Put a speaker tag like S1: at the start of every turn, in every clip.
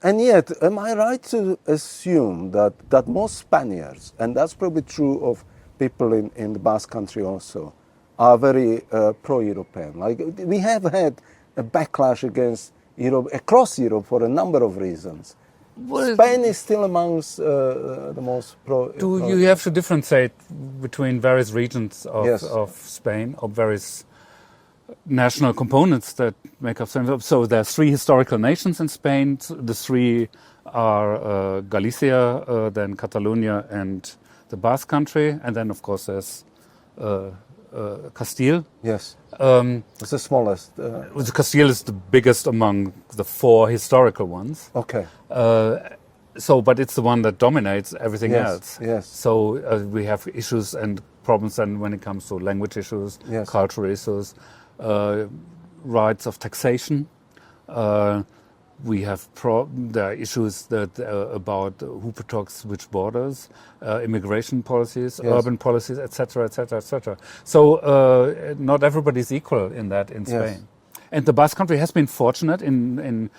S1: And yet, am I right to assume that most Spaniards, and that's probably true of people in the Basque country also, are very pro-European? Like, we have had a backlash against Europe, across Europe, for a number of reasons. Well, Spain is still amongst the most pro.
S2: You have to differentiate between various regions of Spain, or various national components that make up Spain. So there are three historical nations in Spain. The three are Galicia, then Catalonia, and the Basque country, and then of course there's Castile.
S1: Yes, it's the smallest.
S2: Castile is the biggest among the four historical ones.
S1: Okay.
S2: But it's the one that dominates everything else.
S1: Yes.
S2: So we have issues and problems, and when it comes to language issues, cultural issues, rights of taxation. We have there are issues that about who protects which borders, immigration policies, urban policies, etc., etc., etc. So not everybody is equal in that in Spain. And the Basque country has been fortunate in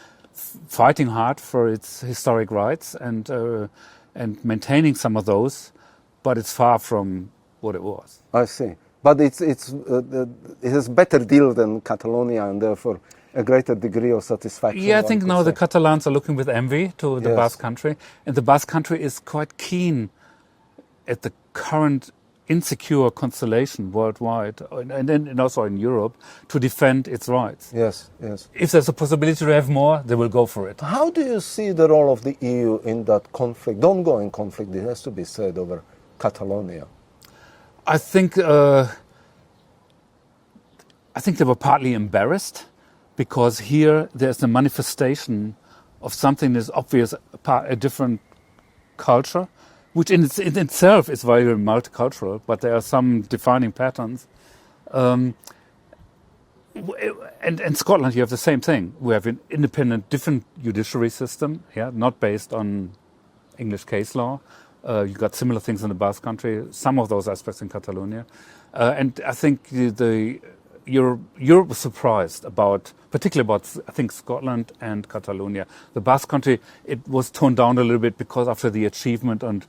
S2: fighting hard for its historic rights and maintaining some of those, but it's far from what it was.
S1: I see. But it has better deal than Catalonia, and therefore a greater degree of satisfaction.
S2: Yeah, I think now the Catalans are looking with envy to the Basque country, and the Basque country is quite keen at the current insecure constellation worldwide, and also in Europe, to defend its rights.
S1: Yes.
S2: If there's a possibility to have more, they will go for it.
S1: How do you see the role of the EU in that conflict, the ongoing conflict, it has to be said, over Catalonia?
S2: I think they were partly embarrassed, because here there's a manifestation of something that's obvious, a different culture, which in itself is very multicultural, but there are some defining patterns. And Scotland, you have the same thing. We have an independent, different judiciary system, not based on English case law. You've got similar things in the Basque country, some of those aspects in Catalonia. And I think Europe was surprised particularly about, I think, Scotland and Catalonia. The Basque country, it was toned down a little bit because after the achievement of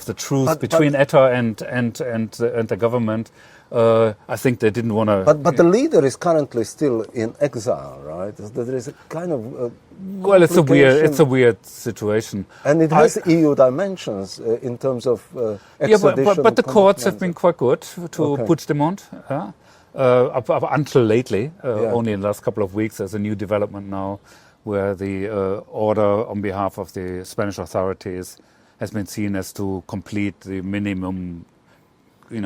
S2: the truce between ETA and the government, I think they didn't want to.
S1: But the leader is currently still in exile, right? There is a kind of
S2: well, it's a weird situation,
S1: and it has EU dimensions in terms of extradition.
S2: But the courts have been quite good to Puigdemont. Up until lately, only in the last couple of weeks, there's a new development now where the order on behalf of the Spanish authorities has been seen as to complete the minimum,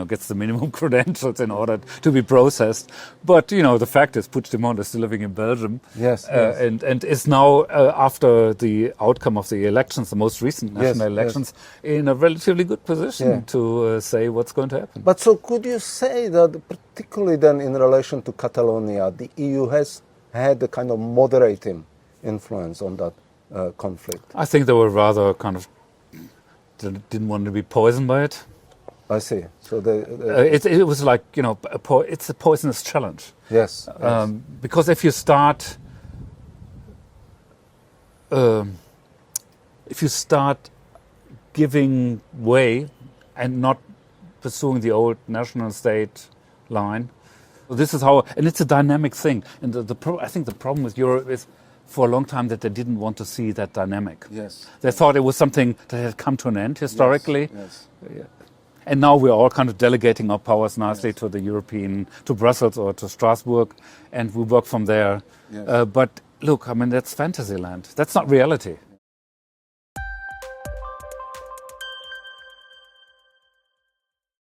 S2: gets the minimum credentials in order to be processed. But, the fact is Puigdemont is still living in Belgium.
S1: Yes.
S2: And is now, after the outcome of the elections, the most recent national elections, in a relatively good position to say what's going to happen.
S1: But so could you say that, particularly then in relation to Catalonia, the EU has had a kind of moderating influence on that conflict?
S2: I think they were rather didn't want to be poisoned by it.
S1: I see. So
S2: it was like, it's a poisonous challenge.
S1: Yes.
S2: Because if you start giving way and not pursuing the old national state line, this is how, and it's a dynamic thing. And I think the problem with Europe is, for a long time, that they didn't want to see that dynamic.
S1: Yes.
S2: They thought it was something that had come to an end historically.
S1: Yes.
S2: And now we're all kind of delegating our powers nicely to to Brussels or to Strasbourg, and we work from there.
S1: Yes.
S2: But look, that's fantasy land. That's not reality.